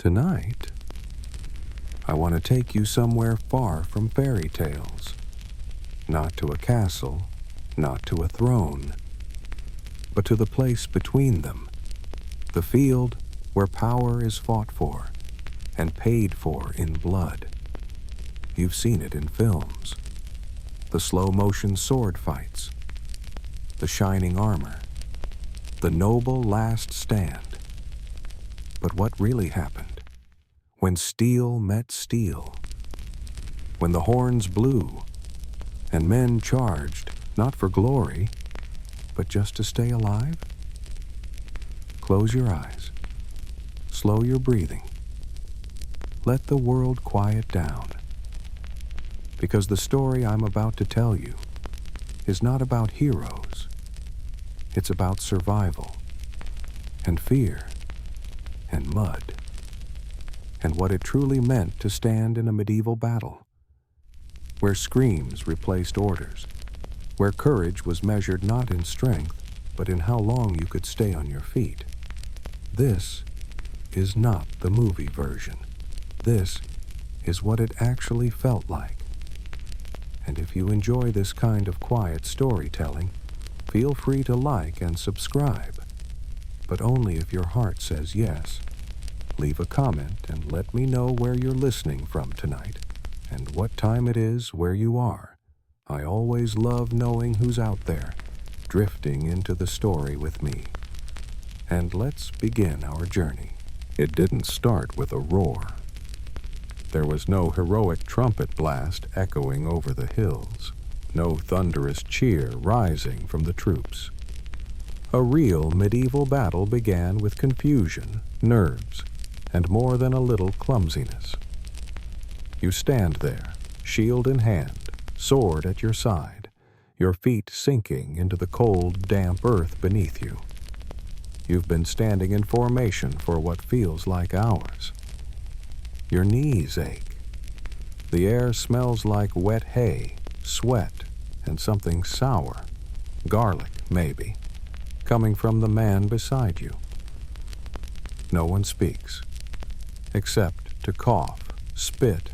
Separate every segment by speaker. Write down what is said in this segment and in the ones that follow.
Speaker 1: Tonight, I want to take you somewhere far from fairy tales. Not to a castle, not to a throne, but to the place between them, the field where power is fought for and paid for in blood. You've seen it in films. The slow-motion sword fights, the shining armor, the noble last stand. But what really happened? When steel met steel, when the horns blew, and men charged, not for glory, but just to stay alive? Close your eyes. Slow your breathing. Let the world quiet down. Because the story I'm about to tell you is not about heroes. It's about survival, and fear, and mud, and what it truly meant to stand in a medieval battle, where screams replaced orders, where courage was measured not in strength, but in how long you could stay on your feet. This is not the movie version. This is what it actually felt like. And if you enjoy this kind of quiet storytelling, feel free to like and subscribe, but only if your heart says yes. Leave a comment and let me know where you're listening from tonight and what time it is where you are. I always love knowing who's out there, drifting into the story with me. And let's begin our journey. It didn't start with a roar. There was no heroic trumpet blast echoing over the hills, no thunderous cheer rising from the troops. A real medieval battle began with confusion, nerves, and more than a little clumsiness. You stand there, shield in hand, sword at your side, your feet sinking into the cold, damp earth beneath you. You've been standing in formation for what feels like hours. Your knees ache. The air smells like wet hay, sweat, and something sour, garlic maybe, coming from the man beside you. No one speaks, except to cough, spit,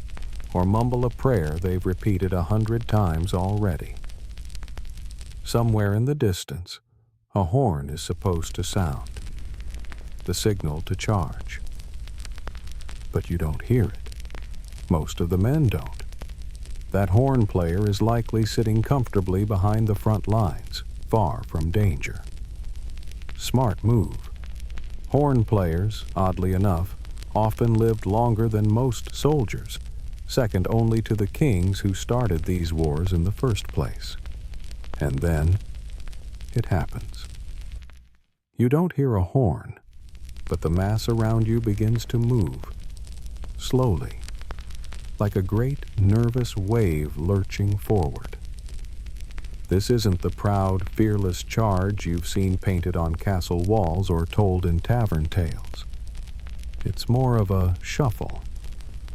Speaker 1: or mumble a prayer they've repeated 100 times already. Somewhere in the distance, a horn is supposed to sound, the signal to charge. But you don't hear it. Most of the men don't. That horn player is likely sitting comfortably behind the front lines, far from danger. Smart move. Horn players, oddly enough, often lived longer than most soldiers, second only to the kings who started these wars in the first place. And then, it happens. You don't hear a horn, but the mass around you begins to move, slowly, like a great nervous wave lurching forward. This isn't the proud, fearless charge you've seen painted on castle walls or told in tavern tales. It's more of a shuffle,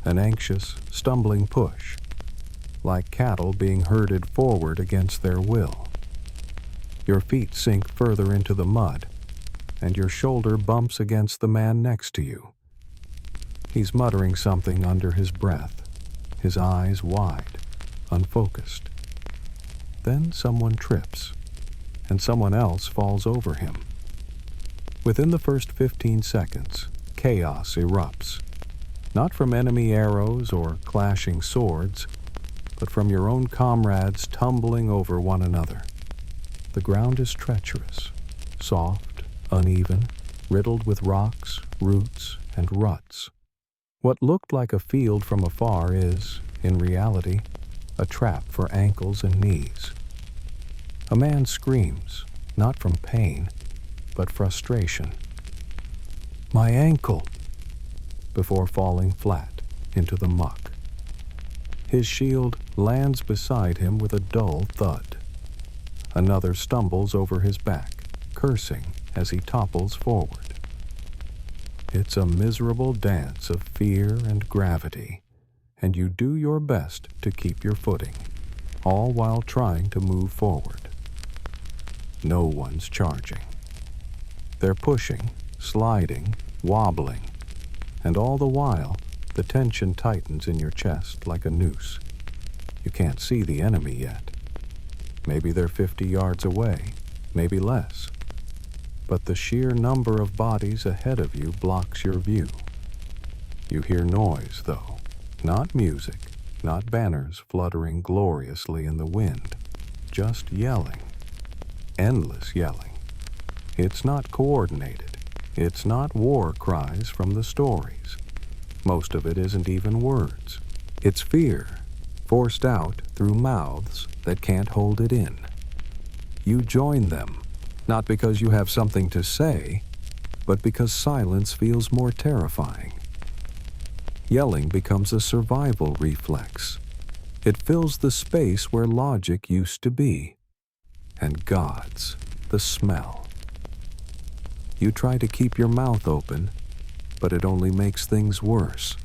Speaker 1: an anxious, stumbling push, like cattle being herded forward against their will. Your feet sink further into the mud, and your shoulder bumps against the man next to you. He's muttering something under his breath, his eyes wide, unfocused. Then someone trips, and someone else falls over him. Within the first 15 seconds, chaos erupts, not from enemy arrows or clashing swords, but from your own comrades tumbling over one another. The ground is treacherous, soft, uneven, riddled with rocks, roots, and ruts. What looked like a field from afar is, in reality, a trap for ankles and knees. A man screams, not from pain, but frustration. "My ankle!" before falling flat into the muck. His shield lands beside him with a dull thud. Another stumbles over his back, cursing as he topples forward. It's a miserable dance of fear and gravity, and you do your best to keep your footing, all while trying to move forward. No one's charging. They're pushing, sliding, wobbling, and all the while, the tension tightens in your chest like a noose. You can't see the enemy yet. Maybe they're 50 yards away, maybe less. But the sheer number of bodies ahead of you blocks your view. You hear noise, though, not music, not banners fluttering gloriously in the wind, just yelling, endless yelling. It's not coordinated. It's not war cries from the stories. Most of it isn't even words. It's fear, forced out through mouths that can't hold it in. You join them, not because you have something to say, but because silence feels more terrifying. Yelling becomes a survival reflex. It fills the space where logic used to be. And gods, the smell. You try to keep your mouth open, but it only makes things worse.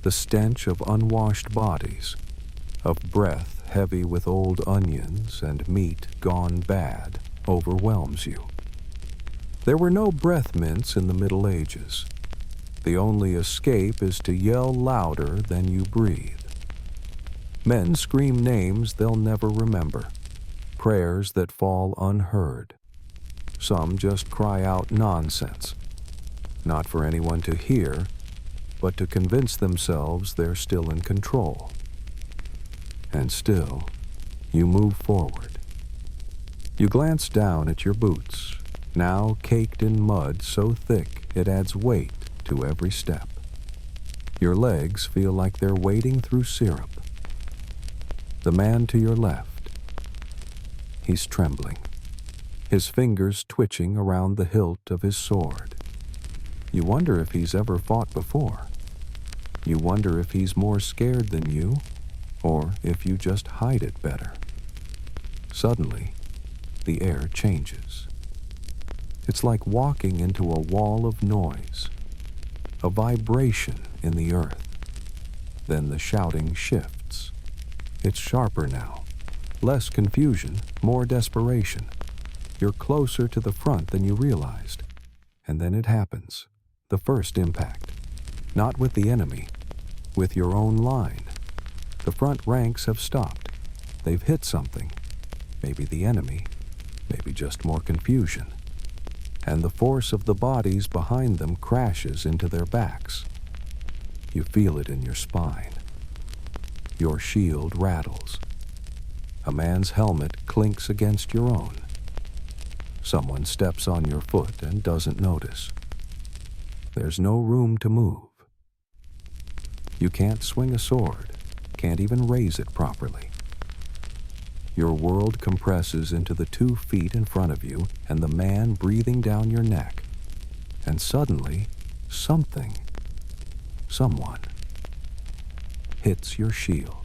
Speaker 1: The stench of unwashed bodies, of breath heavy with old onions and meat gone bad, overwhelms you. There were no breath mints in the Middle Ages. The only escape is to yell louder than you breathe. Men scream names they'll never remember, prayers that fall unheard. Some just cry out nonsense, not for anyone to hear, but to convince themselves they're still in control. And still, you move forward. You glance down at your boots, now caked in mud so thick it adds weight to every step. Your legs feel like they're wading through syrup. The man to your left, he's trembling, his fingers twitching around the hilt of his sword. You wonder if he's ever fought before. You wonder if he's more scared than you, or if you just hide it better. Suddenly, the air changes. It's like walking into a wall of noise, a vibration in the earth. Then the shouting shifts. It's sharper now, less confusion, more desperation. You're closer to the front than you realized. And then it happens, the first impact. Not with the enemy, with your own line. The front ranks have stopped. They've hit something. Maybe the enemy, maybe just more confusion. And the force of the bodies behind them crashes into their backs. You feel it in your spine. Your shield rattles. A man's helmet clinks against your own. Someone steps on your foot and doesn't notice. There's no room to move. You can't swing a sword, can't even raise it properly. Your world compresses into the 2 feet in front of you and the man breathing down your neck. And suddenly, someone hits your shield.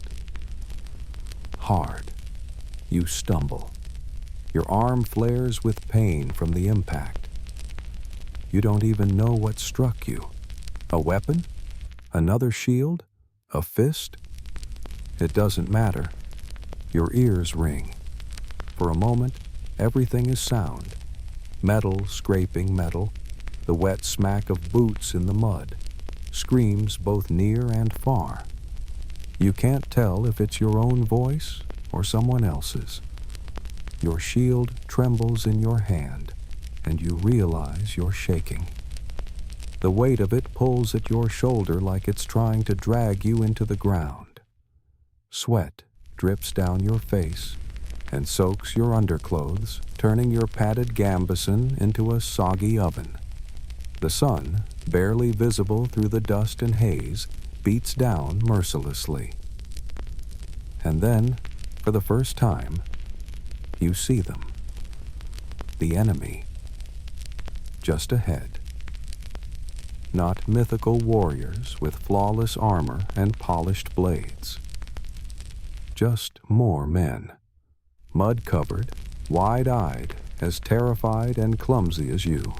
Speaker 1: Hard. You stumble. Your arm flares with pain from the impact. You don't even know what struck you. A weapon? Another shield? A fist? It doesn't matter. Your ears ring. For a moment, everything is sound. Metal scraping metal, the wet smack of boots in the mud, screams both near and far. You can't tell if it's your own voice or someone else's. Your shield trembles in your hand, and you realize you're shaking. The weight of it pulls at your shoulder like it's trying to drag you into the ground. Sweat drips down your face and soaks your underclothes, turning your padded gambeson into a soggy oven. The sun, barely visible through the dust and haze, beats down mercilessly. And then, for the first time, you see them. The enemy. Just ahead. Not mythical warriors with flawless armor and polished blades. Just more men. Mud-covered, wide-eyed, as terrified and clumsy as you.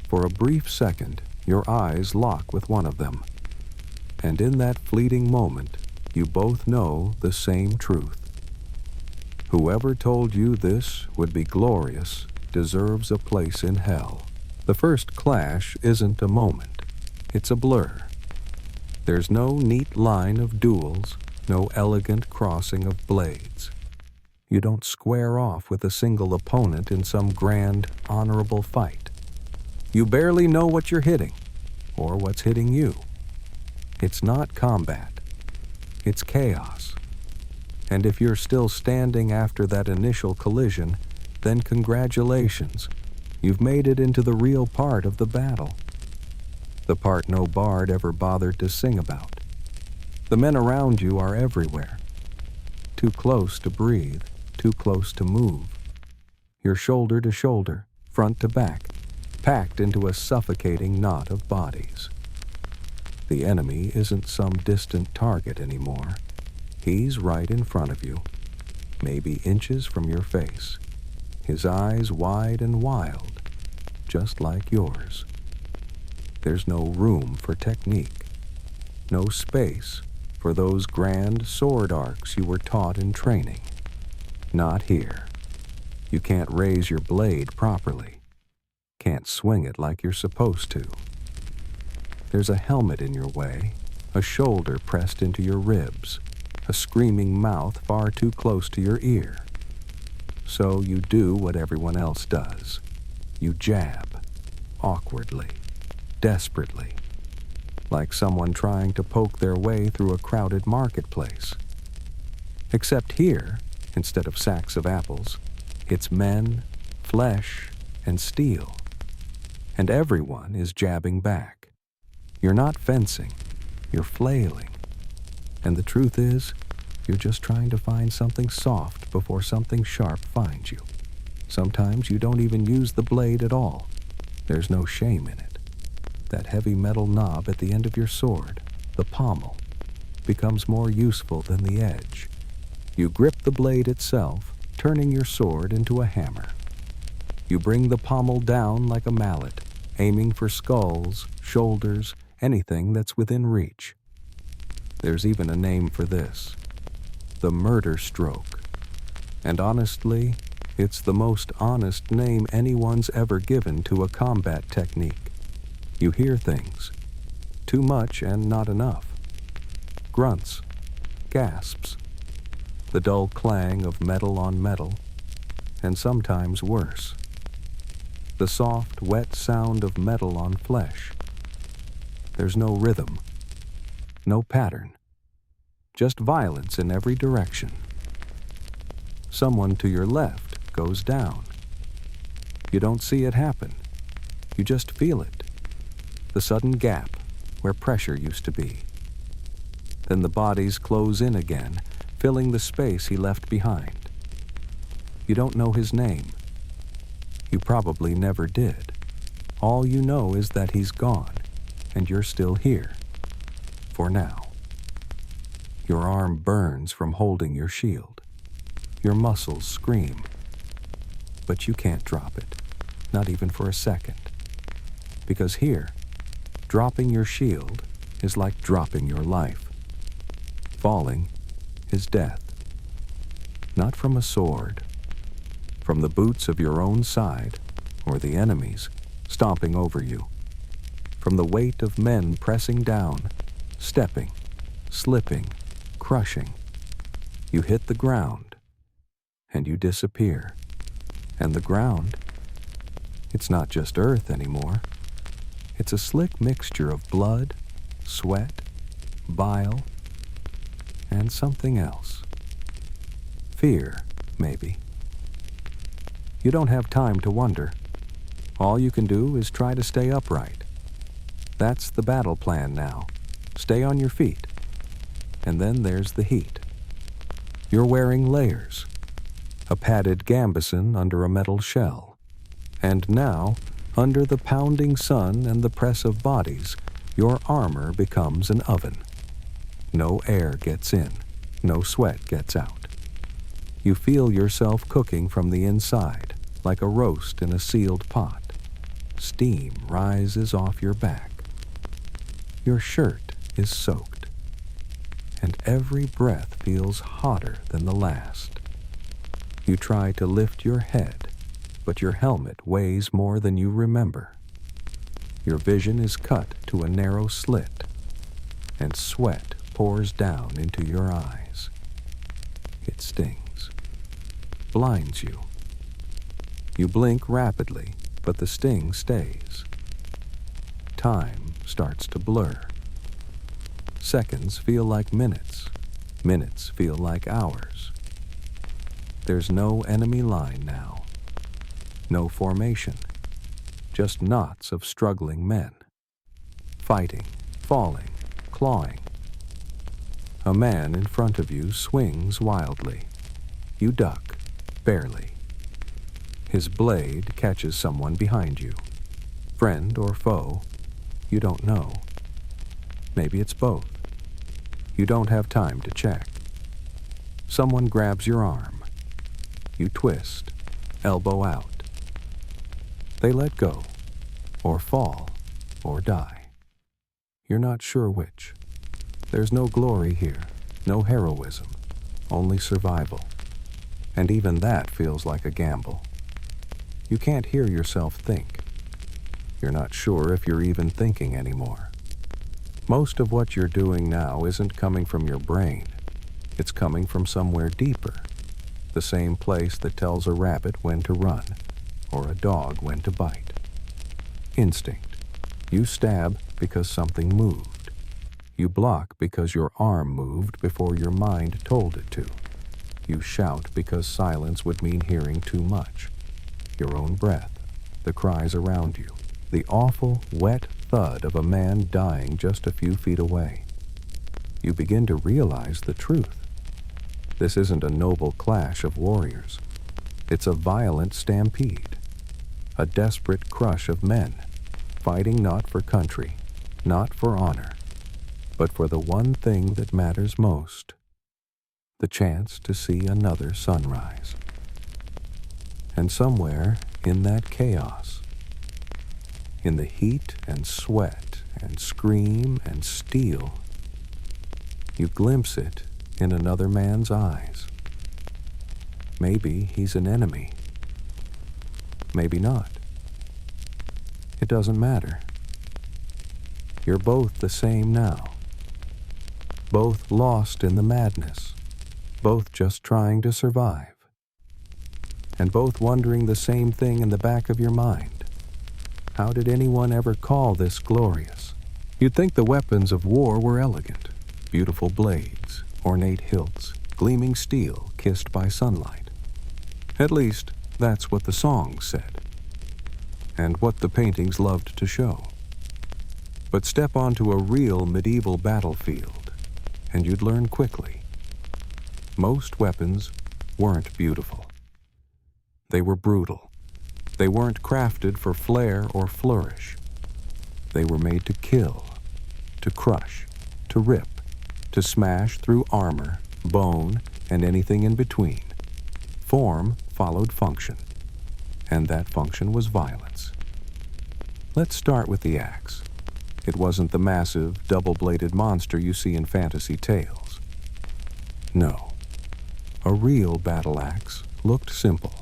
Speaker 1: For a brief second, your eyes lock with one of them. And in that fleeting moment, you both know the same truth. Whoever told you this would be glorious deserves a place in hell. The first clash isn't a moment. It's a blur. There's no neat line of duels, no elegant crossing of blades. You don't square off with a single opponent in some grand, honorable fight. You barely know what you're hitting, or what's hitting you. It's not combat. It's chaos. And if you're still standing after that initial collision, then congratulations. You've made it into the real part of the battle. The part no bard ever bothered to sing about. The men around you are everywhere. Too close to breathe, too close to move. You're shoulder to shoulder, front to back, packed into a suffocating knot of bodies. The enemy isn't some distant target anymore. He's right in front of you, maybe inches from your face, his eyes wide and wild, just like yours. There's no room for technique, no space for those grand sword arcs you were taught in training. Not here. You can't raise your blade properly, can't swing it like you're supposed to. There's a helmet in your way, a shoulder pressed into your ribs, a screaming mouth far too close to your ear. So you do what everyone else does. You jab, awkwardly, desperately, like someone trying to poke their way through a crowded marketplace. Except here, instead of sacks of apples, it's men, flesh, and steel. And everyone is jabbing back. You're not fencing, you're flailing. And the truth is, you're just trying to find something soft before something sharp finds you. Sometimes you don't even use the blade at all. There's no shame in it. That heavy metal knob at the end of your sword, the pommel, becomes more useful than the edge. You grip the blade itself, turning your sword into a hammer. You bring the pommel down like a mallet, aiming for skulls, shoulders, anything that's within reach. There's even a name for this: the murder stroke. And honestly, it's the most honest name anyone's ever given to a combat technique. You hear things. Too much and not enough. Grunts, gasps, the dull clang of metal on metal, and sometimes worse. The soft, wet sound of metal on flesh. There's no rhythm, no pattern, just violence in every direction. Someone to your left goes down. You don't see it happen. You just feel it. The sudden gap where pressure used to be. Then the bodies close in again, filling the space he left behind. You don't know his name. You probably never did. All you know is that he's gone, and you're still here. For now. Your arm burns from holding your shield. Your muscles scream. But you can't drop it, not even for a second. Because here, dropping your shield is like dropping your life. Falling is death. Not from a sword, from the boots of your own side, or the enemy's, stomping over you. From the weight of men pressing down, stepping, slipping, crushing. You hit the ground, and you disappear. And the ground, it's not just earth anymore. It's a slick mixture of blood, sweat, bile, and something else. Fear, maybe. You don't have time to wonder. All you can do is try to stay upright. That's the battle plan now. Stay on your feet. And then there's the heat. You're wearing layers. A padded gambeson under a metal shell. And now, under the pounding sun and the press of bodies, your armor becomes an oven. No air gets in. No sweat gets out. You feel yourself cooking from the inside, like a roast in a sealed pot. Steam rises off your back. Your shirt is soaked. And every breath feels hotter than the last. You try to lift your head, but your helmet weighs more than you remember. Your vision is cut to a narrow slit, and sweat pours down into your eyes. It stings, blinds you. You blink rapidly, but the sting stays. Time starts to blur. Seconds feel like minutes. Minutes feel like hours. There's no enemy line now. No formation. Just knots of struggling men. Fighting, falling, clawing. A man in front of you swings wildly. You duck, barely. His blade catches someone behind you. Friend or foe, you don't know. Maybe it's both. You don't have time to check. Someone grabs your arm. You twist, elbow out. They let go, or fall, or die. You're not sure which. There's no glory here, no heroism, only survival. And even that feels like a gamble. You can't hear yourself think. You're not sure if you're even thinking anymore. Most of what you're doing now isn't coming from your brain. It's coming from somewhere deeper. The same place that tells a rabbit when to run, or a dog when to bite. Instinct. You stab because something moved. You block because your arm moved before your mind told it to. You shout because silence would mean hearing too much. Your own breath, the cries around you, the awful, wet thud of a man dying just a few feet away. You begin to realize the truth. This isn't a noble clash of warriors. It's a violent stampede, a desperate crush of men, fighting not for country, not for honor, but for the one thing that matters most, the chance to see another sunrise. And somewhere in that chaos, in the heat and sweat and scream and steel, you glimpse it in another man's eyes. Maybe he's an enemy. Maybe not. It doesn't matter. You're both the same now. Both lost in the madness. Both just trying to survive. And both wondering the same thing in the back of your mind. How did anyone ever call this glorious? You'd think the weapons of war were elegant. Beautiful blades, ornate hilts, gleaming steel kissed by sunlight. At least, that's what the songs said, and what the paintings loved to show. But step onto a real medieval battlefield, and you'd learn quickly. Most weapons weren't beautiful. They were brutal. They weren't crafted for flair or flourish. They were made to kill, to crush, to rip, to smash through armor, bone, and anything in between. Form followed function, and that function was violence. Let's start with the axe. It wasn't the massive, double-bladed monster you see in fantasy tales. No. A real battle axe looked simple,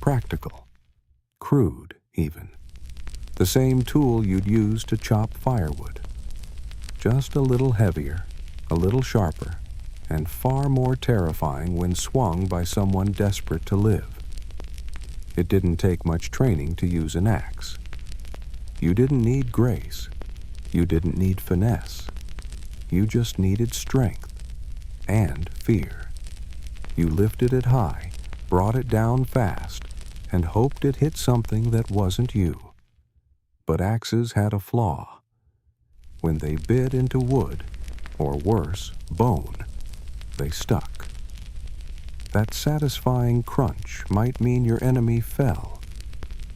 Speaker 1: practical, crude even. The same tool you'd use to chop firewood. Just a little heavier, a little sharper, and far more terrifying when swung by someone desperate to live. It didn't take much training to use an axe. You didn't need grace. You didn't need finesse. You just needed strength and fear. You lifted it high, brought it down fast, and hoped it hit something that wasn't you. But axes had a flaw. When they bit into wood, or worse, bone, they stuck. That satisfying crunch might mean your enemy fell,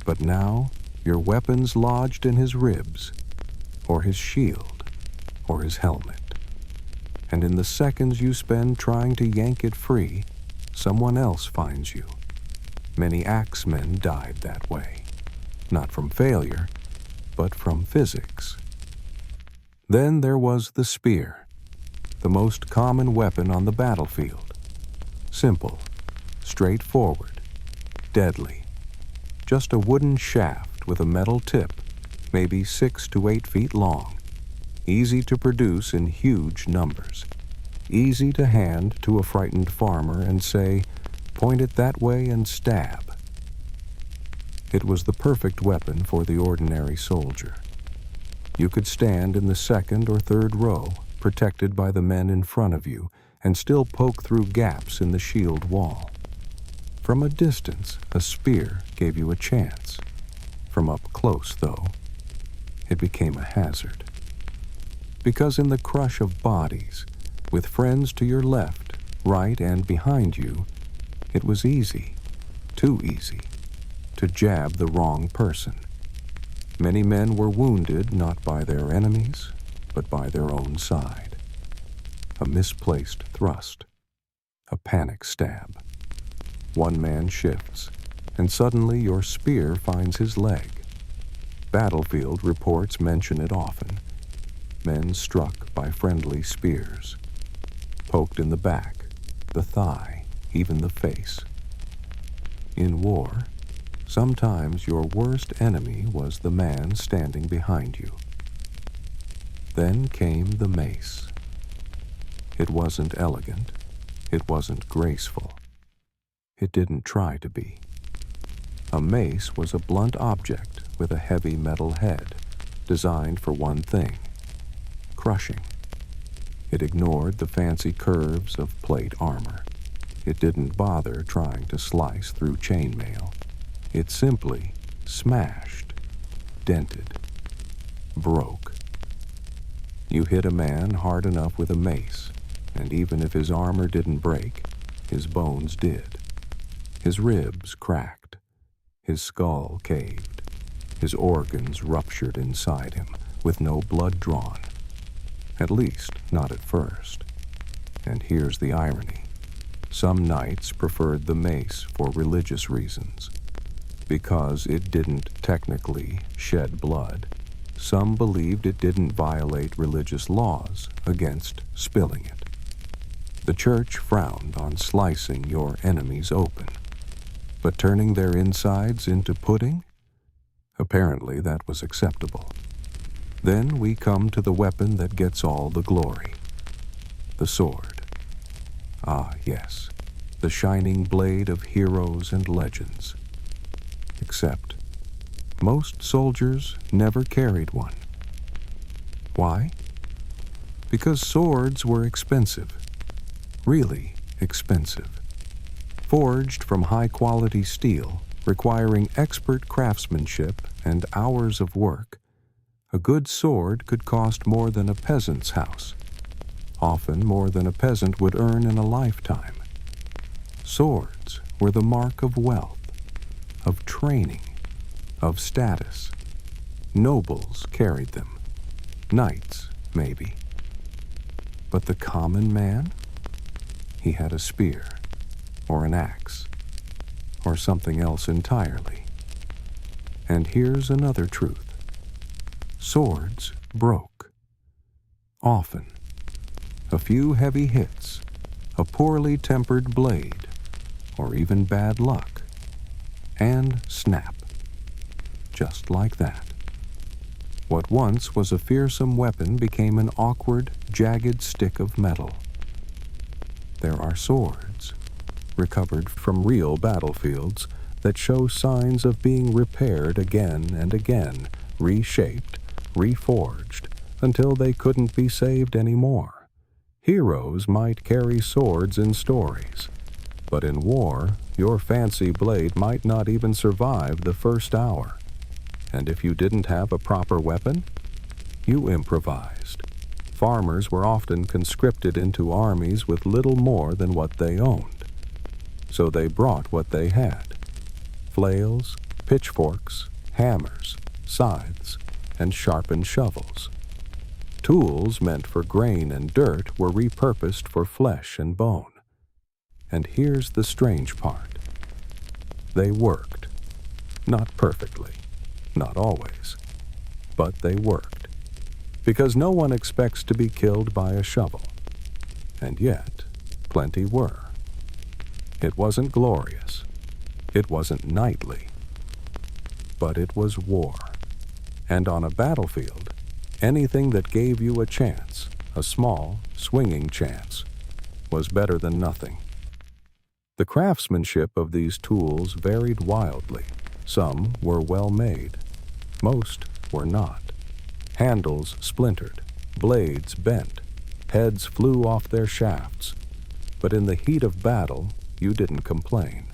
Speaker 1: but now your weapon's lodged in his ribs, or his shield, or his helmet. And in the seconds you spend trying to yank it free, someone else finds you. Many axemen died that way, not from failure, but from physics. Then there was the spear, the most common weapon on the battlefield. Simple, straightforward, deadly. Just a wooden shaft with a metal tip, maybe 6 to 8 feet long, easy to produce in huge numbers, easy to hand to a frightened farmer and say, "Point it that way and stab." It was the perfect weapon for the ordinary soldier. You could stand in the second or third row, protected by the men in front of you, and still poke through gaps in the shield wall. From a distance, a spear gave you a chance. From up close, though, it became a hazard. Because in the crush of bodies, with friends to your left, right, and behind you, it was easy, too easy, to jab the wrong person. Many men were wounded not by their enemies, but by their own side. A misplaced thrust, a panic stab. One man shifts, and suddenly your spear finds his leg. Battlefield reports mention it often. Men struck by friendly spears, poked in the back, the thigh, even the face. In war, sometimes your worst enemy was the man standing behind you. Then came the mace. It wasn't elegant. It wasn't graceful. It didn't try to be. A mace was a blunt object with a heavy metal head, designed for one thing: crushing. It ignored the fancy curves of plate armor. It didn't bother trying to slice through chainmail. It simply smashed, dented, broke. You hit a man hard enough with a mace, and even if his armor didn't break, his bones did. His ribs cracked. His skull caved. His organs ruptured inside him, with no blood drawn. At least, not at first. And here's the irony. Some knights preferred the mace for religious reasons. Because it didn't technically shed blood, some believed it didn't violate religious laws against spilling it. The church frowned on slicing your enemies open, but turning their insides into pudding? Apparently that was acceptable. Then we come to the weapon that gets all the glory: the sword. Ah, yes, the shining blade of heroes and legends. Except, most soldiers never carried one. Why? Because swords were expensive. Really expensive. Forged from high-quality steel, requiring expert craftsmanship and hours of work, a good sword could cost more than a peasant's house, often more than a peasant would earn in a lifetime. Swords were the mark of wealth, of training, of status. Nobles carried them. Knights, maybe. But the common man? He had a spear, or an axe, or something else entirely. And here's another truth. Swords broke. Often. A few heavy hits, a poorly tempered blade, or even bad luck, and snap. Just like that. What once was a fearsome weapon became an awkward, jagged stick of metal. There are swords, recovered from real battlefields, that show signs of being repaired again and again, reshaped, reforged, until they couldn't be saved anymore. Heroes might carry swords in stories, but in war, your fancy blade might not even survive the first hour. And if you didn't have a proper weapon, you improvised. Farmers were often conscripted into armies with little more than what they owned. So they brought what they had: flails, pitchforks, hammers, scythes, and sharpened shovels. Tools meant for grain and dirt were repurposed for flesh and bone. And here's the strange part. They worked. Not perfectly. Not always. But they worked. Because no one expects to be killed by a shovel. And yet, plenty were. It wasn't glorious. It wasn't knightly. But it was war. And on a battlefield, anything that gave you a chance, a small, swinging chance, was better than nothing. The craftsmanship of these tools varied wildly. Some were well made. Most were not. Handles splintered, blades bent, heads flew off their shafts. But in the heat of battle, you didn't complain.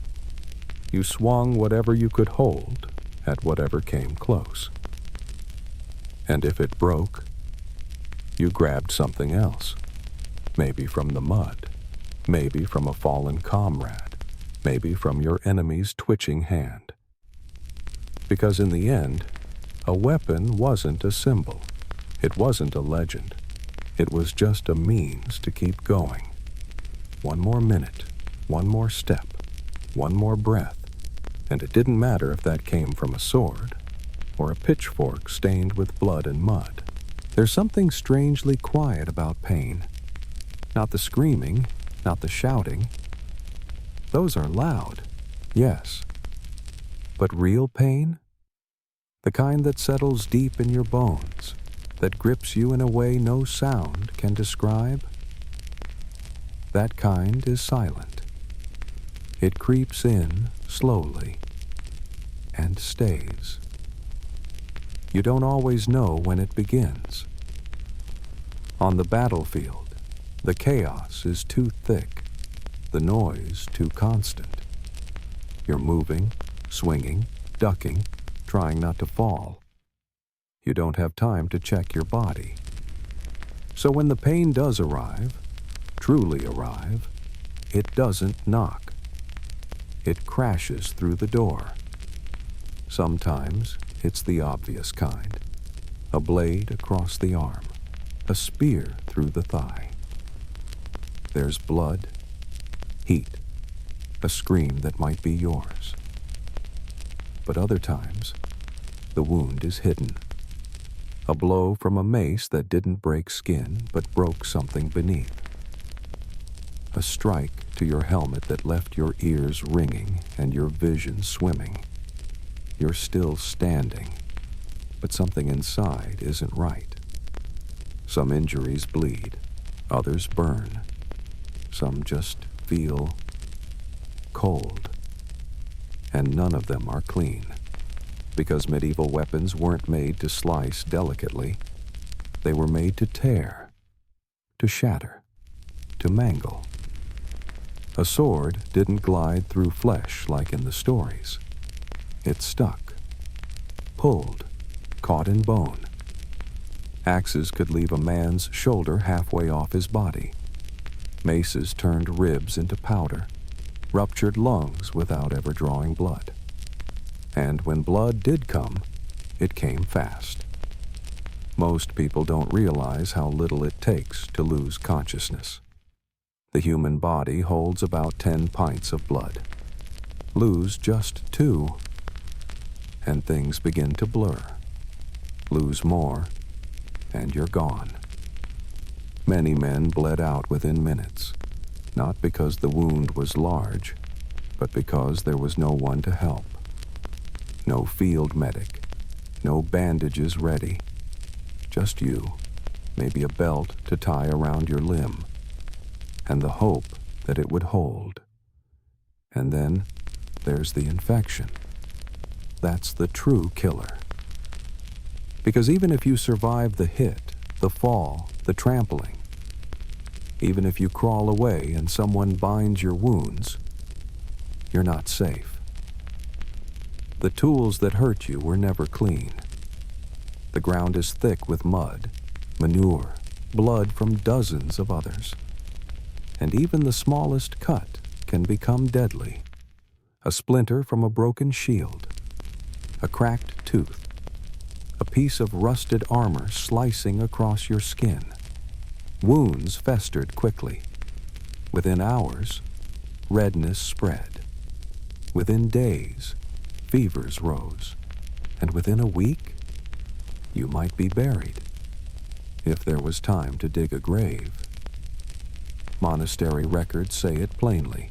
Speaker 1: You swung whatever you could hold at whatever came close. And if it broke, you grabbed something else. Maybe from the mud, maybe from a fallen comrade, maybe from your enemy's twitching hand. Because in the end, a weapon wasn't a symbol. It wasn't a legend. It was just a means to keep going. One more minute, one more step, one more breath, and it didn't matter if that came from a sword or a pitchfork stained with blood and mud. There's something strangely quiet about pain. Not the screaming, not the shouting. Those are loud, yes. But real pain? The kind that settles deep in your bones, that grips you in a way no sound can describe? That kind is silent. It creeps in slowly and stays. You don't always know when it begins. On the battlefield, the chaos is too thick, the noise too constant. You're moving, swinging, ducking, trying not to fall. You don't have time to check your body. So when the pain does arrive, truly arrive, it doesn't knock. It crashes through the door. Sometimes it's the obvious kind. A blade across the arm, a spear through the thigh. There's blood, heat, a scream that might be yours. But other times, the wound is hidden. A blow from a mace that didn't break skin but broke something beneath. A strike to your helmet that left your ears ringing and your vision swimming. You're still standing, but something inside isn't right. Some injuries bleed, others burn. Some just feel cold. And none of them are clean, because medieval weapons weren't made to slice delicately. They were made to tear, to shatter, to mangle. A sword didn't glide through flesh like in the stories. It stuck, pulled, caught in bone. Axes could leave a man's shoulder halfway off his body. Maces turned ribs into powder, ruptured lungs without ever drawing blood. And when blood did come, it came fast. Most people don't realize how little it takes to lose consciousness. The human body holds about 10 pints of blood. Lose just 2, and things begin to blur. Lose more, and you're gone. Many men bled out within minutes, not because the wound was large, but because there was no one to help. No field medic, no bandages ready. Just you, maybe a belt to tie around your limb, and the hope that it would hold. And then there's the infection. That's the true killer. Because even if you survive the hit, the fall, the trampling, even if you crawl away and someone binds your wounds, you're not safe. The tools that hurt you were never clean. The ground is thick with mud, manure, blood from dozens of others. And even the smallest cut can become deadly. A splinter from a broken shield, a cracked tooth, a piece of rusted armor slicing across your skin. Wounds festered quickly. Within hours, redness spread. Within days, fevers rose. And within a week, you might be buried, if there was time to dig a grave. Monastery records say it plainly.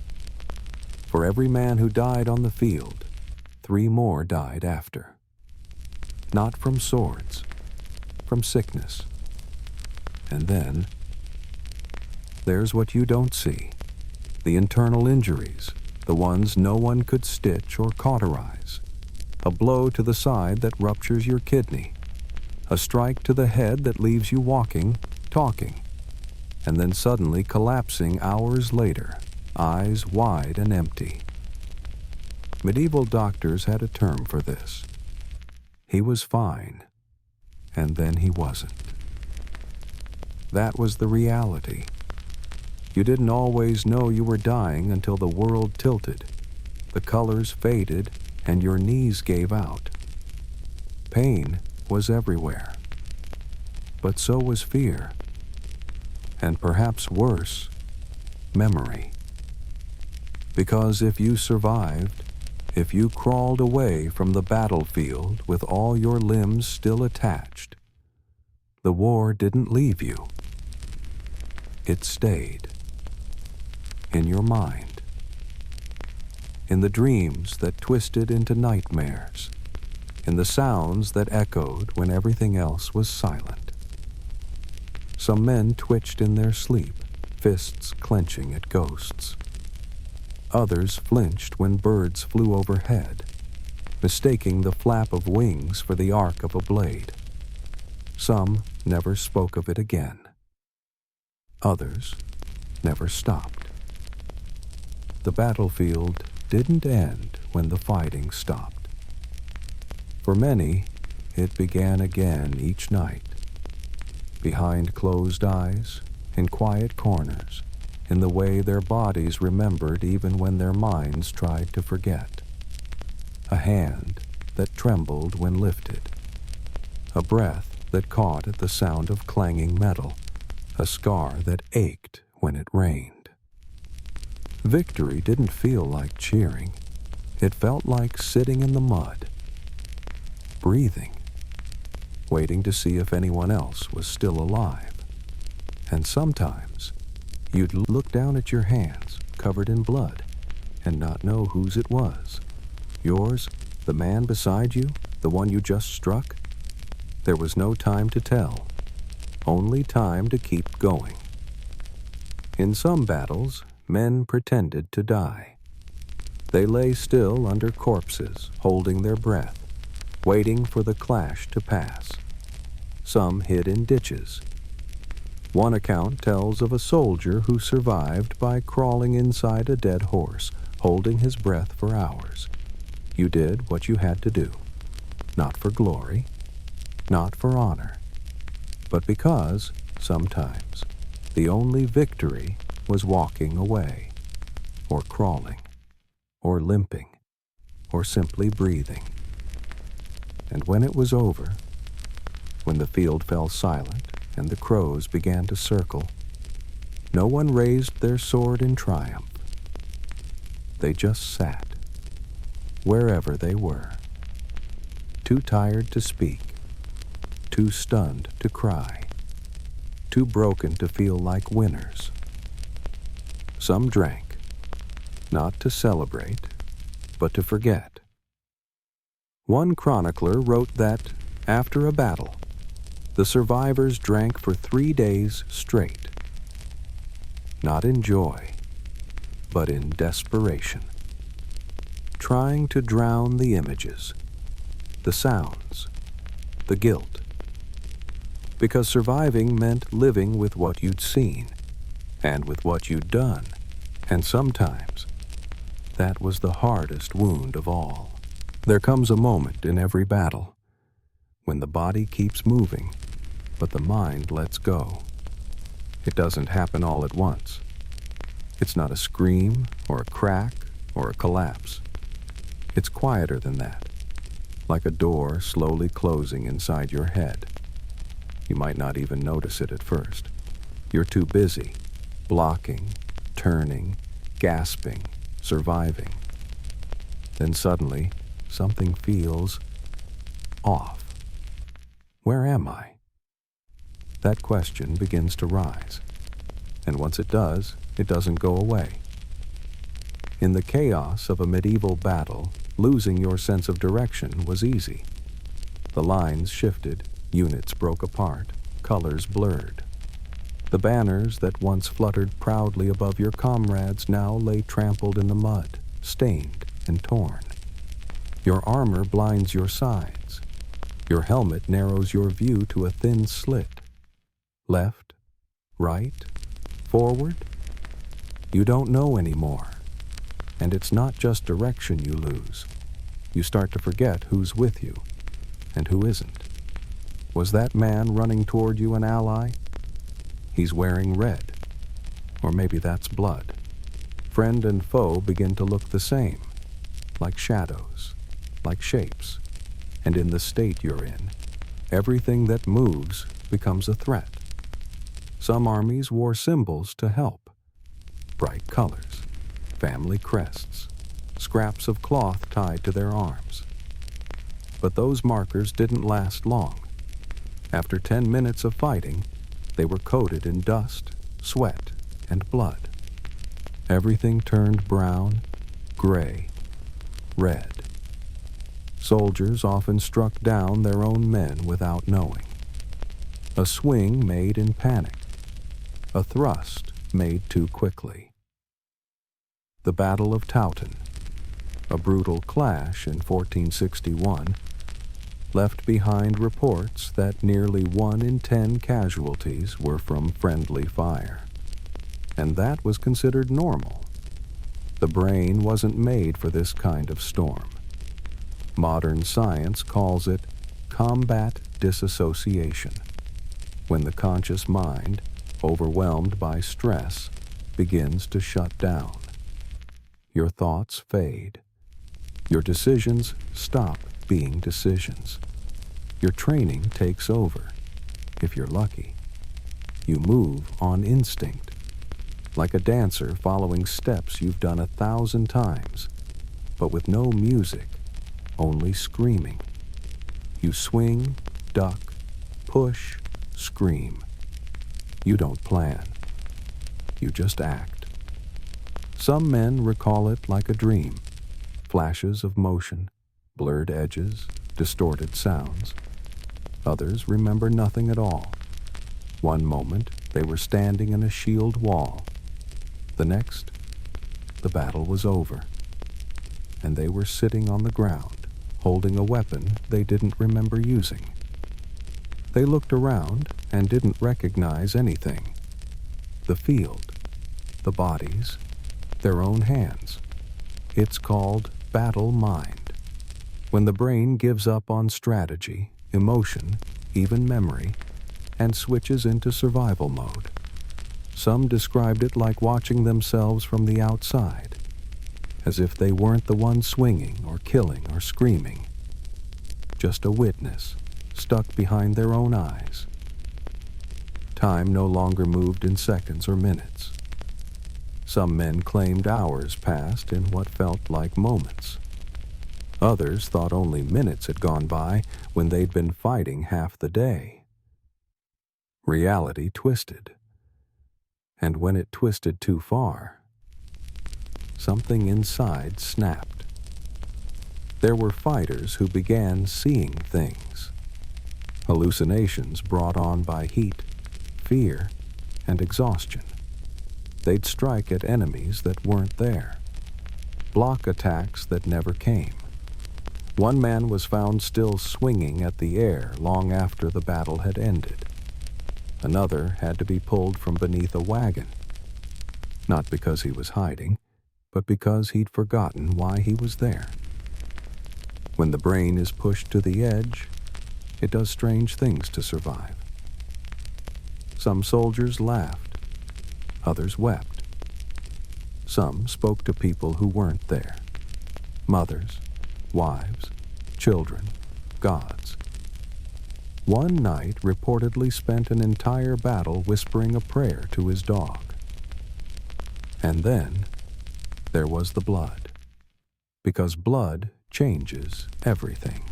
Speaker 1: For every man who died on the field, 3 more died after. not from swords, from sickness. And then, there's what you don't see, the internal injuries, the ones no one could stitch or cauterize. A blow to the side that ruptures your kidney, a strike to the head that leaves you walking, talking, and then suddenly collapsing hours later, eyes wide and empty. Medieval doctors had a term for this. He was fine, and then he wasn't. That was the reality. You didn't always know you were dying until the world tilted, the colors faded, and your knees gave out. Pain was everywhere. But so was fear. And perhaps worse, memory. Because if you survived, if you crawled away from the battlefield with all your limbs still attached, the war didn't leave you. It stayed. In your mind. In the dreams that twisted into nightmares. In the sounds that echoed when everything else was silent. Some men twitched in their sleep, fists clenching at ghosts. Others flinched when birds flew overhead, mistaking the flap of wings for the arc of a blade. Some never spoke of it again. Others never stopped. The battlefield didn't end when the fighting stopped. For many, it began again each night, behind closed eyes, in quiet corners, in the way their bodies remembered even when their minds tried to forget. A hand that trembled when lifted, a breath that caught at the sound of clanging metal, a scar that ached when it rained. Victory didn't feel like cheering. It felt like sitting in the mud, breathing, waiting to see if anyone else was still alive. And sometimes, you'd look down at your hands, covered in blood, and not know whose it was. Yours, the man beside you, the one you just struck? There was no time to tell, only time to keep going. In some battles, men pretended to die. They lay still under corpses, holding their breath, waiting for the clash to pass. Some hid in ditches. One account tells of a soldier who survived by crawling inside a dead horse, holding his breath for hours. You did what you had to do, not for glory, not for honor, but because, sometimes, the only victory was walking away, or crawling, or limping, or simply breathing. And when it was over, when the field fell silent and the crows began to circle, no one raised their sword in triumph. They just sat, wherever they were, too tired to speak, too stunned to cry, too broken to feel like winners. Some drank, not to celebrate, but to forget. One chronicler wrote that, after a battle, the survivors drank for 3 days straight. Not in joy, but in desperation. Trying to drown the images, the sounds, the guilt. Because surviving meant living with what you'd seen, and with what you'd done, and sometimes that was the hardest wound of all. There comes a moment in every battle when the body keeps moving, but the mind lets go. It doesn't happen all at once. It's not a scream, or a crack, or a collapse. It's quieter than that, like a door slowly closing inside your head. You might not even notice it at first. You're too busy, blocking, turning, gasping, surviving. Then suddenly, something feels off. Where am I? That question begins to rise. And once it does, it doesn't go away. In the chaos of a medieval battle, losing your sense of direction was easy. The lines shifted, units broke apart, colors blurred. The banners that once fluttered proudly above your comrades now lay trampled in the mud, stained and torn. Your armor blinds your sides. Your helmet narrows your view to a thin slit. Left, right, forward? You don't know anymore. And it's not just direction you lose. You start to forget who's with you and who isn't. Was that man running toward you an ally? He's wearing red. Or maybe that's blood. Friend and foe begin to look the same, like shadows, like shapes. And in the state you're in, everything that moves becomes a threat. Some armies wore symbols to help. Bright colors, family crests, scraps of cloth tied to their arms. But those markers didn't last long. After 10 minutes of fighting, they were coated in dust, sweat, and blood. Everything turned brown, gray, red. Soldiers often struck down their own men without knowing. A swing made in panic. A thrust made too quickly. The Battle of Towton, a brutal clash in 1461, left behind reports that nearly 1 in 10 casualties were from friendly fire. And that was considered normal. The brain wasn't made for this kind of storm. Modern science calls it combat disassociation, when the conscious mind, overwhelmed by stress, begins to shut down. Your thoughts fade. Your decisions stop being decisions. Your training takes over, if you're lucky. You move on instinct, like a dancer following steps you've done 1,000 times, but with no music, only screaming. You swing, duck, push, scream. You don't plan. You just act. Some men recall it like a dream. Flashes of motion, blurred edges, distorted sounds. Others remember nothing at all. One moment, they were standing in a shield wall. The next, the battle was over, and they were sitting on the ground, holding a weapon they didn't remember using. They looked around and didn't recognize anything. The field, the bodies, their own hands. It's called battle mind. When the brain gives up on strategy, emotion, even memory, and switches into survival mode. Some described it like watching themselves from the outside, as if they weren't the one swinging or killing or screaming, just a witness stuck behind their own eyes. Time no longer moved in seconds or minutes. Some men claimed hours passed in what felt like moments. Others thought only minutes had gone by when they'd been fighting half the day. Reality twisted. And when it twisted too far, something inside snapped. There were fighters who began seeing things. Hallucinations brought on by heat, fear, and exhaustion. They'd strike at enemies that weren't there. Block attacks that never came. One man was found still swinging at the air long after the battle had ended. Another had to be pulled from beneath a wagon. Not because he was hiding, but because he'd forgotten why he was there. When the brain is pushed to the edge, it does strange things to survive. Some soldiers laughed. Others wept. Some spoke to people who weren't there. Mothers, wives, children, gods. One knight reportedly spent an entire battle whispering a prayer to his dog. And then there was the blood, because blood changes everything.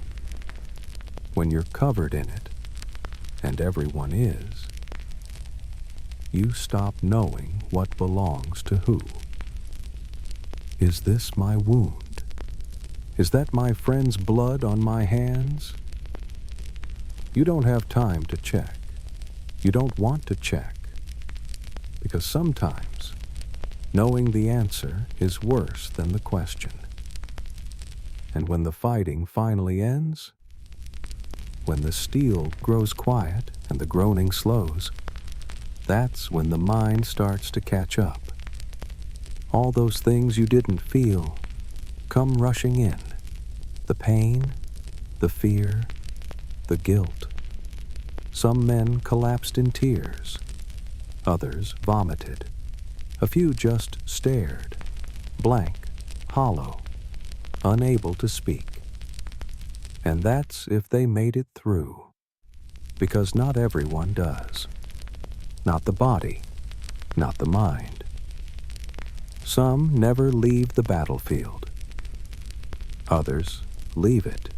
Speaker 1: When you're covered in it, and everyone is, you stop knowing what belongs to who. Is this my wound? Is that my friend's blood on my hands? You don't have time to check. You don't want to check. Because sometimes knowing the answer is worse than the question. And when the fighting finally ends, when the steel grows quiet and the groaning slows, that's when the mind starts to catch up. All those things you didn't feel come rushing in. The pain, the fear, the guilt. Some men collapsed in tears. Others vomited. A few just stared, blank, hollow, unable to speak. And that's if they made it through, because not everyone does. Not the body, not the mind. Some never leave the battlefield. Others leave it,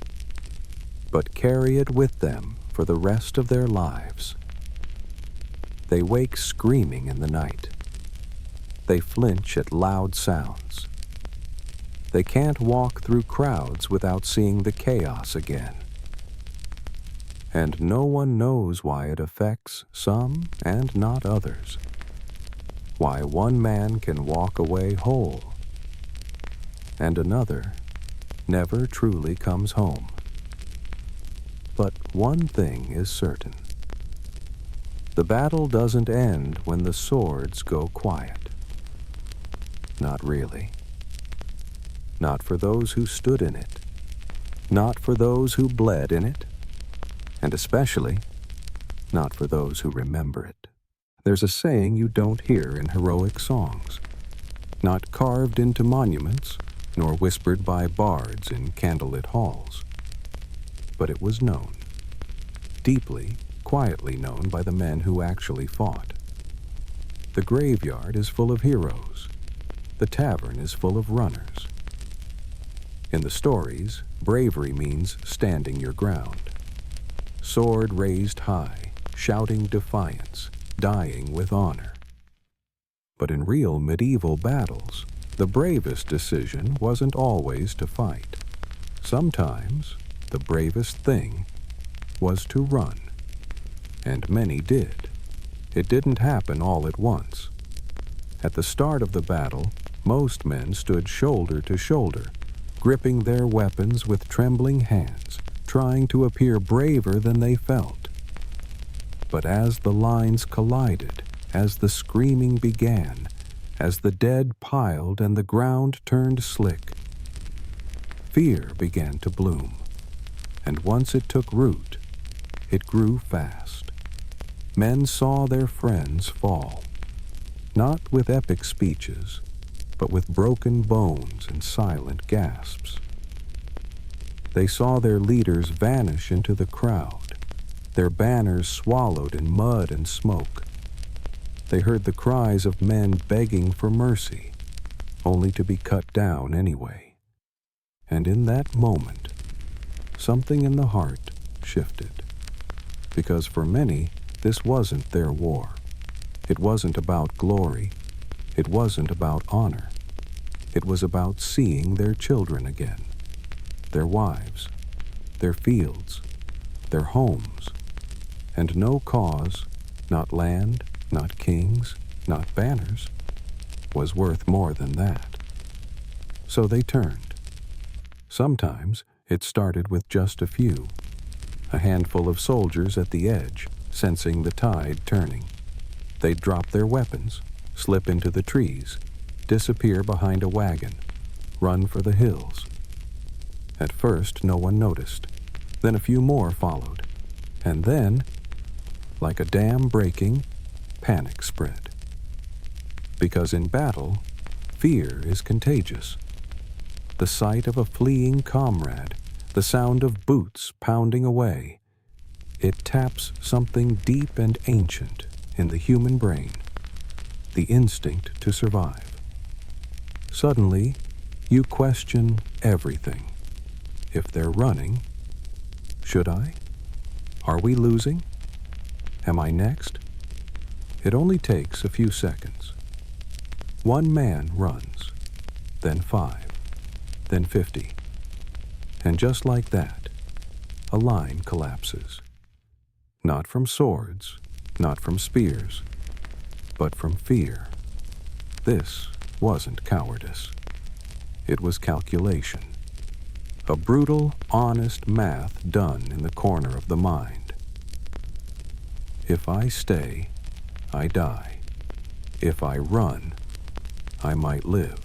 Speaker 1: but carry it with them for the rest of their lives. They wake screaming in the night. They flinch at loud sounds. They can't walk through crowds without seeing the chaos again. And no one knows why it affects some and not others. Why one man can walk away whole, and another never truly comes home. But one thing is certain. The battle doesn't end when the swords go quiet. Not really. Not for those who stood in it. Not for those who bled in it. And especially not for those who remember it. There's a saying you don't hear in heroic songs, not carved into monuments, nor whispered by bards in candlelit halls. But it was known, deeply, quietly known by the men who actually fought. The graveyard is full of heroes. The tavern is full of runners. In the stories, bravery means standing your ground. Sword raised high, shouting defiance, dying with honor. But in real medieval battles, the bravest decision wasn't always to fight. Sometimes the bravest thing was to run. And many did. It didn't happen all at once. At the start of the battle, most men stood shoulder to shoulder, gripping their weapons with trembling hands, trying to appear braver than they felt. But as the lines collided, as the screaming began, as the dead piled and the ground turned slick, fear began to bloom. And once it took root, it grew fast. Men saw their friends fall, not with epic speeches, but with broken bones and silent gasps. They saw their leaders vanish into the crowd, their banners swallowed in mud and smoke. They heard the cries of men begging for mercy, only to be cut down anyway. And in that moment, something in the heart shifted. Because for many, this wasn't their war. It wasn't about glory. It wasn't about honor. It was about seeing their children again, their wives, their fields, their homes, and no cause, not land, not kings, not banners, was worth more than that. So they turned. Sometimes it started with just a few, a handful of soldiers at the edge, sensing the tide turning. They'd drop their weapons, slip into the trees, disappear behind a wagon, run for the hills. At first, no one noticed. Then a few more followed. And then, like a dam breaking, panic spread. Because in battle, fear is contagious. The sight of a fleeing comrade, the sound of boots pounding away, it taps something deep and ancient in the human brain, the instinct to survive. Suddenly, you question everything. If they're running, should I? Are we losing? Am I next? It only takes a few seconds. One man runs, then 5, then 50. And just like that, a line collapses. Not from swords, not from spears, but from fear. This wasn't cowardice. It was calculation. A brutal, honest math done in the corner of the mind. If I stay, I die. If I run, I might live.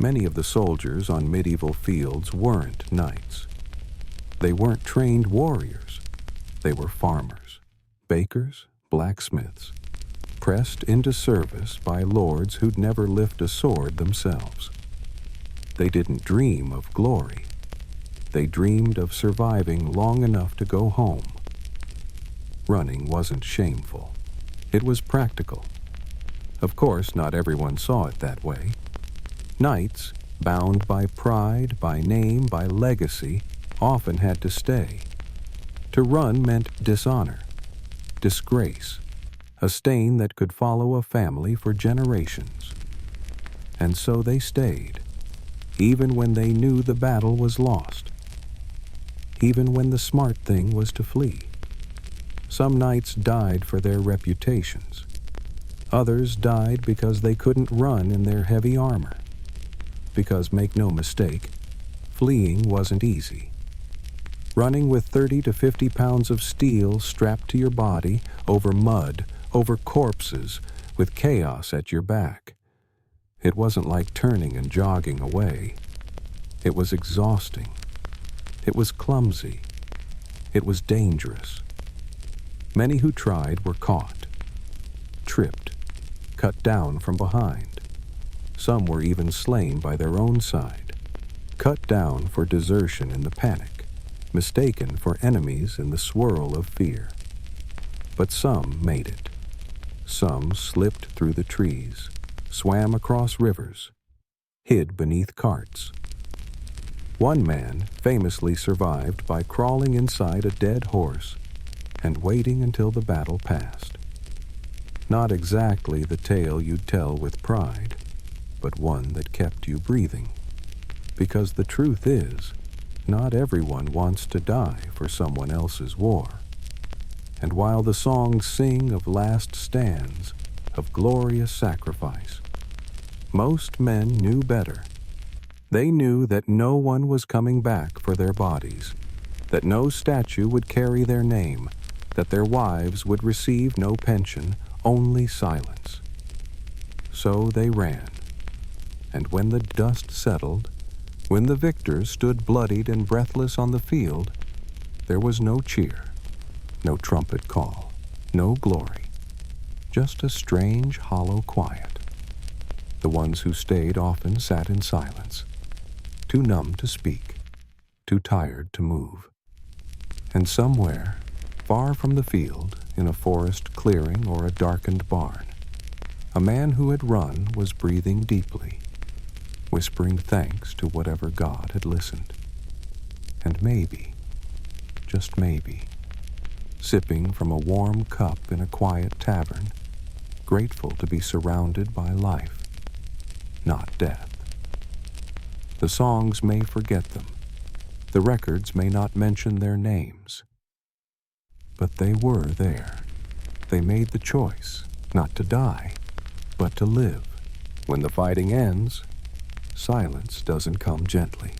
Speaker 1: Many of the soldiers on medieval fields weren't knights. They weren't trained warriors. They were farmers, bakers, blacksmiths, pressed into service by lords who'd never lift a sword themselves. They didn't dream of glory. They dreamed of surviving long enough to go home. Running wasn't shameful. It was practical. Of course, not everyone saw it that way. Knights, bound by pride, by name, by legacy, often had to stay. To run meant dishonor, disgrace, a stain that could follow a family for generations. And so they stayed, even when they knew the battle was lost, even when the smart thing was to flee. Some knights died for their reputations. Others died because they couldn't run in their heavy armor. Because, make no mistake, fleeing wasn't easy. Running with 30 to 50 pounds of steel strapped to your body, over mud, over corpses, with chaos at your back. It wasn't like turning and jogging away. It was exhausting. It was clumsy. It was dangerous. Many who tried were caught, tripped, cut down from behind. Some were even slain by their own side, cut down for desertion in the panic, mistaken for enemies in the swirl of fear. But some made it. Some slipped through the trees, swam across rivers, hid beneath carts. One man famously survived by crawling inside a dead horse and waiting until the battle passed. Not exactly the tale you'd tell with pride, but one that kept you breathing. Because the truth is, not everyone wants to die for someone else's war. And while the songs sing of last stands, of glorious sacrifice, most men knew better. They knew that no one was coming back for their bodies, that no statue would carry their name, that their wives would receive no pension, only silence. So they ran. And when the dust settled, when the victors stood bloodied and breathless on the field, there was no cheer, no trumpet call, no glory, just a strange, hollow quiet. The ones who stayed often sat in silence, too numb to speak, too tired to move. And somewhere, far from the field, in a forest clearing or a darkened barn, a man who had run was breathing deeply, whispering thanks to whatever God had listened. And maybe, just maybe, sipping from a warm cup in a quiet tavern, grateful to be surrounded by life, not death. The songs may forget them. The records may not mention their names. But they were there. They made the choice, not to die, but to live. When the fighting ends, silence doesn't come gently.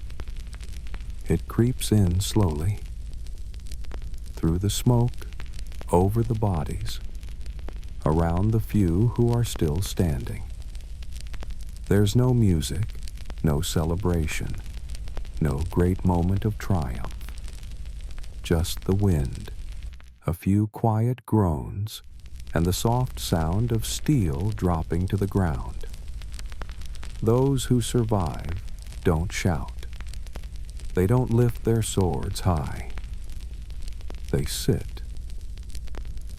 Speaker 1: It creeps in slowly, through the smoke, over the bodies, around the few who are still standing. There's no music, no celebration, no great moment of triumph. Just the wind, a few quiet groans, and the soft sound of steel dropping to the ground. Those who survive don't shout. They don't lift their swords high. They sit,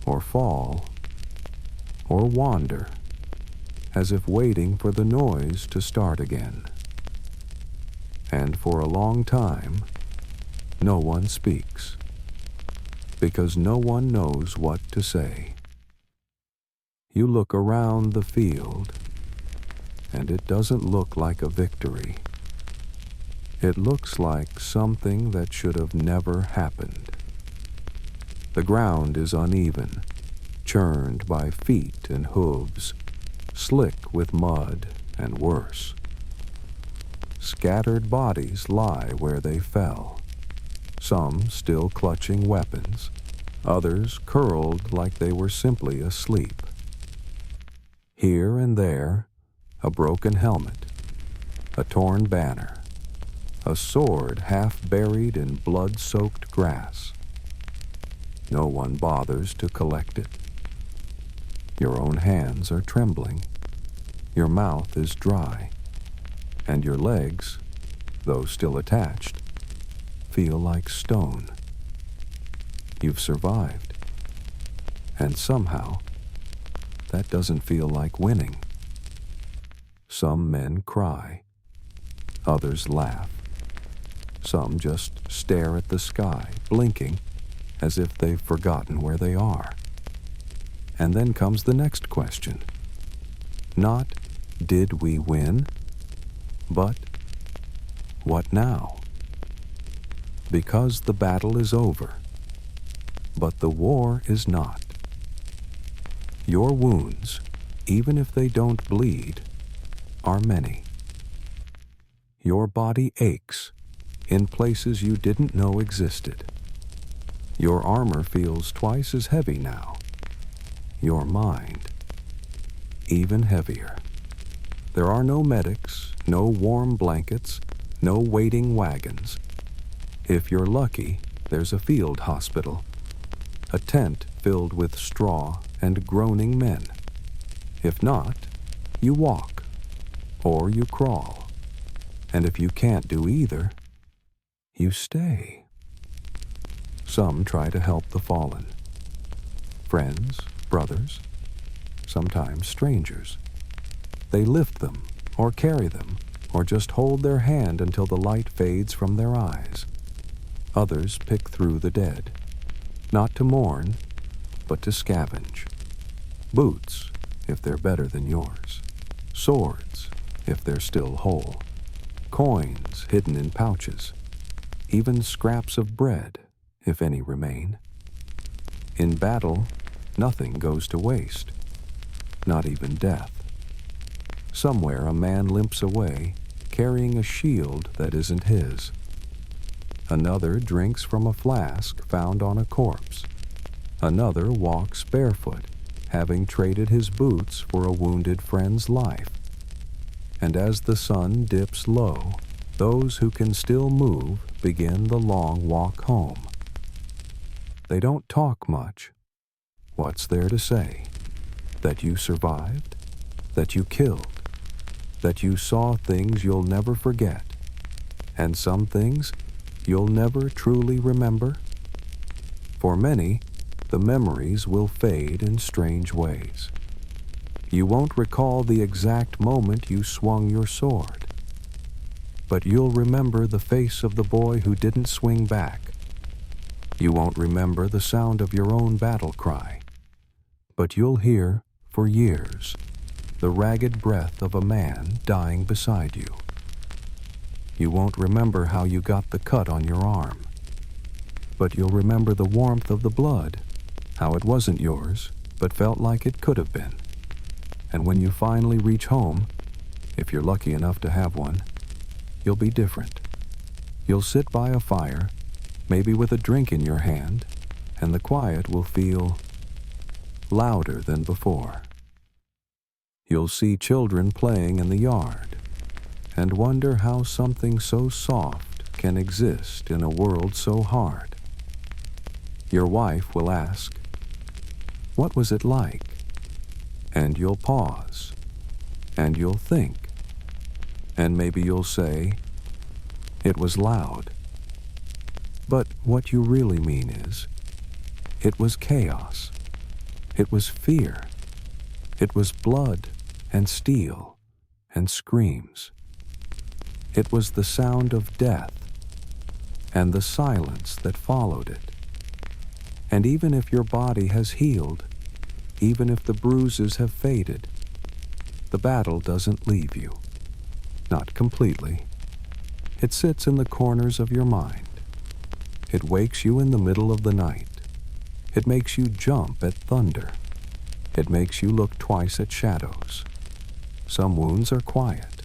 Speaker 1: or fall, or wander, as if waiting for the noise to start again. And for a long time, no one speaks, because no one knows what to say. You look around the field, and it doesn't look like a victory. It looks like something that should have never happened. The ground is uneven, churned by feet and hooves, slick with mud and worse. Scattered bodies lie where they fell, some still clutching weapons, others curled like they were simply asleep. Here and there, a broken helmet, a torn banner, a sword half buried in blood-soaked grass. No one bothers to collect it. Your own hands are trembling, your mouth is dry, and your legs, though still attached, feel like stone. You've survived, and somehow, that doesn't feel like winning. Some men cry, others laugh. Some just stare at the sky, blinking, as if they've forgotten where they are. And then comes the next question. Not, did we win? But, what now? Because the battle is over, but the war is not. Your wounds, even if they don't bleed, are many. Your body aches in places you didn't know existed. Your armor feels twice as heavy now. Your mind, even heavier. There are no medics, no warm blankets, no waiting wagons. If you're lucky, there's a field hospital, a tent filled with straw and groaning men. If not, you walk, or you crawl. And if you can't do either, you stay. Some try to help the fallen. Friends, brothers, sometimes strangers. They lift them, or carry them, or just hold their hand until the light fades from their eyes. Others pick through the dead, not to mourn, but to scavenge. Boots, if they're better than yours. Swords, if they're still whole. Coins hidden in pouches. Even scraps of bread, if any remain. In battle, nothing goes to waste, not even death. Somewhere a man limps away, carrying a shield that isn't his. Another drinks from a flask found on a corpse. Another walks barefoot, having traded his boots for a wounded friend's life. And as the sun dips low, those who can still move begin the long walk home. They don't talk much. What's there to say? That you survived? That you killed? That you saw things you'll never forget? And some things you'll never truly remember? For many, the memories will fade in strange ways. You won't recall the exact moment you swung your sword, but you'll remember the face of the boy who didn't swing back. You won't remember the sound of your own battle cry, but you'll hear, for years, the ragged breath of a man dying beside you. You won't remember how you got the cut on your arm, but you'll remember the warmth of the blood, how it wasn't yours, but felt like it could have been. And when you finally reach home, if you're lucky enough to have one, you'll be different. You'll sit by a fire, maybe with a drink in your hand, and the quiet will feel louder than before. You'll see children playing in the yard and wonder how something so soft can exist in a world so hard. Your wife will ask, "What was it like?" And you'll pause, and you'll think, and maybe you'll say, "It was loud." But what you really mean is, it was chaos. It was fear. It was blood and steel and screams. It was the sound of death and the silence that followed it. And even if your body has healed, even if the bruises have faded, the battle doesn't leave you. Not completely. It sits in the corners of your mind. It wakes you in the middle of the night. It makes you jump at thunder. It makes you look twice at shadows. Some wounds are quiet,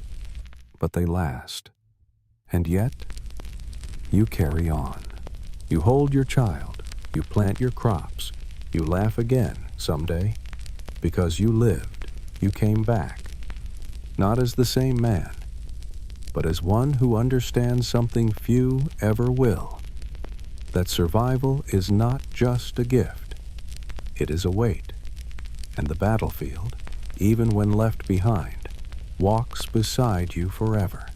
Speaker 1: but they last. And yet, you carry on. You hold your child. You plant your crops. You laugh again someday, because you lived. You came back, not as the same man, but as one who understands something few ever will, that survival is not just a gift, it is a weight, and the battlefield, even when left behind, walks beside you forever.